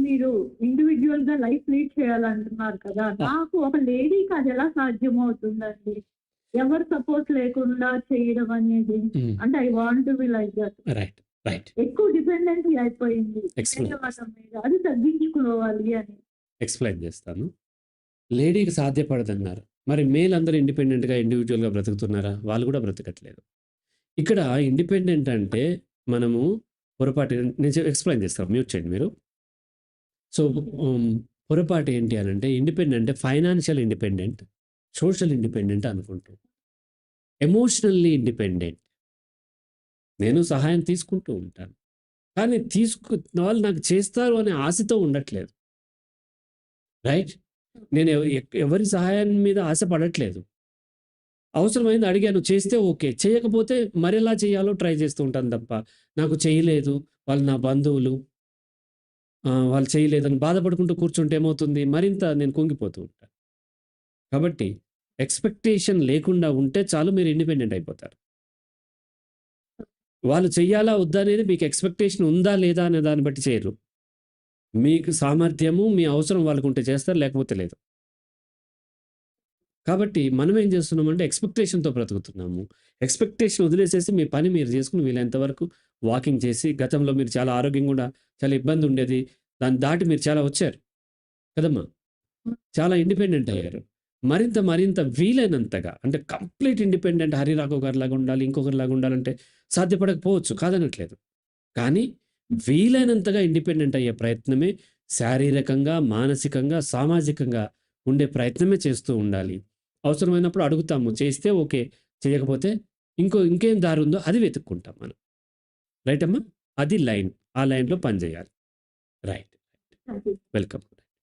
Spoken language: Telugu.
మీరు ఇండివిడ్యువల్‌గా లైఫ్ లీడ్ చేయాలంటున్నారు కదా! ఆ! నాకు ఒక లేడీకి అదెలా సాధ్యమవుతుందండి? ఎవరి సపోర్ట్ లేకుండా చేయడం అనేది. హ్మ్. అంటే I want to be like that. Right. Right. ఎక్కువ డిపెండెన్సీ అయిపోయింది వేరే ఎక్స్‌ప్లెయిన్ వాళ్ళ చేస్తాను. మీద. అది తగ్గించుకోవాలి అని. ఎక్స్‌ప్లెయిన్ చేస్తాను. లేడీకి సాధ్యపడదన్నారు. మరి మేల్ అందరూ ఇండిపెండెంట్‌గా, ఇండివిడ్యువల్‌గా బ్రతుకుతున్నారా? వాళ్ళు కూడా బ్రతకట్లేదు. ఇక్కడ ఇండిపెండెంట్ అంటే మనము పొరపాటు నేను ఎక్స్‌ప్లెయిన్ చేస్తాను. మ్యూట్ చేయండి మీరు. సో, హ్మ్. పొరపాటు ఏంటి అనంటే ఇండిపెండెంట్ అంటే ఫైనాన్షియల్ ఇండిపెండెంట్, సోషల్ ఇండిపెండెంట్ అనుకుంటాం. Emotionally independent. నేను సహాయం తీసుకుంటూ ఉంటాను. కానీ వాళ్ళు నాకు చేస్తారు అనే ఆశతో ఉండట్లేదు. రైట్? నేను ఎవరి సహాయం మీద ఆశపడట్లేదు. అవసరమైంది అడిగాను. చేస్తే ఓకే. చేయకపోతే మరెలా చేయాలో ట్రై చేస్తూ ఉంటాను తప్ప, నాకు చేయలేదు, వాళ్ళు నా బంధువులు, వాళ్ళు చేయలేదని బాధపడుకుంటూ కూర్చుంటే ఏమవుతుంది? మరింత నేను కుంగిపోతూ ఉంటాను. కాబట్టి ఎక్స్‌పెక్టేషన్ లేకుండా ఉంటే చాలు మీరు ఇండిపెండెంట్ అయిపోతారు. వాళ్ళు చెయ్యాలా? వద్దా? అనేది మీకు ఎక్స్‌పెక్టేషన్ ఉందా? లేదా? అనే దాన్ని బట్టి చేయరు. మీకు సామర్థ్యము, మీ అవసరం వాళ్ళకుంటే చేస్తారు. లేకపోతే లేదు. కాబట్టి మనం ఏం చేస్తున్నామంటే ఎక్స్‌పెక్టేషన్‌తో బ్రతుకుతున్నాము. ఎక్స్‌పెక్టేషన్ వదిలేసేసి మీ పని మీరు చేసుకొని వీలైనంత వరకు వాకింగ్ చేసి గతంలో మీరు చాలా ఆరోగ్యంగా కూడా చాలా ఇబ్బంది ఉండేది. దాన్ని దాటి మీరు చాలా వచ్చారు. కదమ్మా! చాలా ఇండిపెండెంట్ అయ్యారు. మరింత వీలైనంతగా అంటే కంప్లీట్ ఇండిపెండెంట్ 'హరిరాఘవ్' గారిలాగా ఉండాలి, ఇంకొకరిలాగా ఉండాలంటే సాధ్యపడకపోవచ్చు. కాదనట్లేదు. కానీ వీలైనంతగా ఇండిపెండెంట్ అయ్యే ప్రయత్నమే శారీరకంగా, మానసికంగా, సామాజికంగా ఉండే ప్రయత్నమే చేస్తూ ఉండాలి. అవసరమైనప్పుడు అడుగుతాము. చేస్తే ఓకే. చేయకపోతే ఇంకేం దారుందో అది వెతుక్కుంటాం మనం. రైట్ అమ్మా? అది లైన్. ఆ లైన్‌లో పని జేయాలి. రైట్. అది. వెల్కమ్.